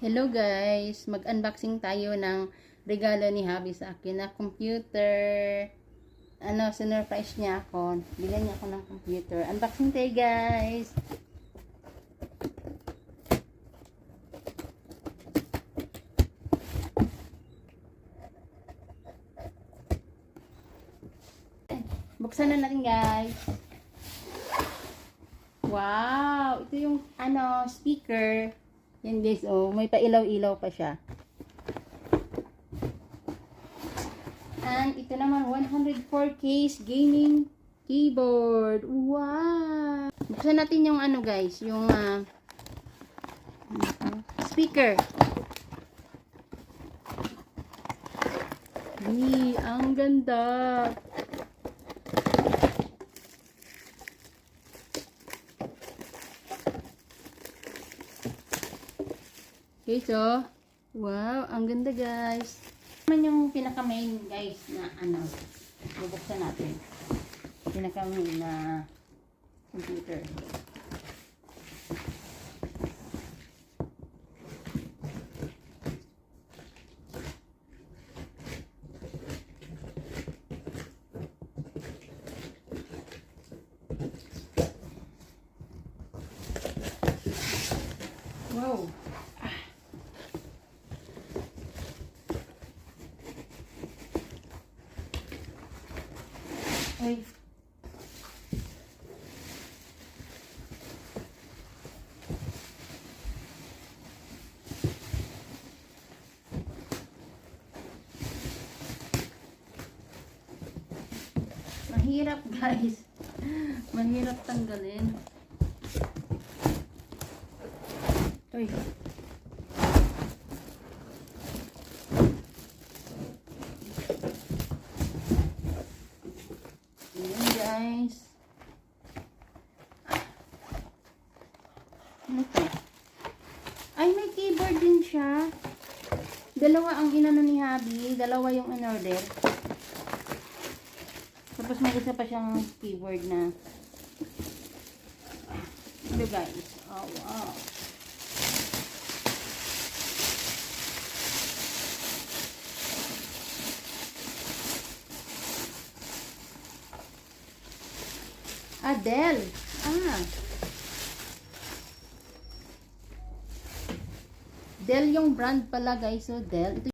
Hello guys, mag-unboxing tayo ng regalo ni Habi sa akin na computer. Sinurprise niya ako. Bigyan niya ako ng computer. Unboxing tayo guys. Buksan na natin guys. Wow, ito yung speaker. Yan guys, may pailaw-ilaw pa siya. And ito naman 104 case gaming keyboard. Wow! Buksan natin yung guys, yung speaker. Ang ganda. Okay, so, wow, ang ganda guys. Naman yung pinaka-main guys na bubuksan natin. Pinaka-main na computer. Wow. Ay. Mahirap guys. Mahirap tanggalin. Uy. Guys. Ano to? Ay, may keyboard din siya. Dalawa ang inano ni Habi. Dalawa yung in-order. Tapos may isa pa siyang keyboard na. Ito guys. Oh, wow. Dell. Dell yung brand pala guys. So, Dell. Ito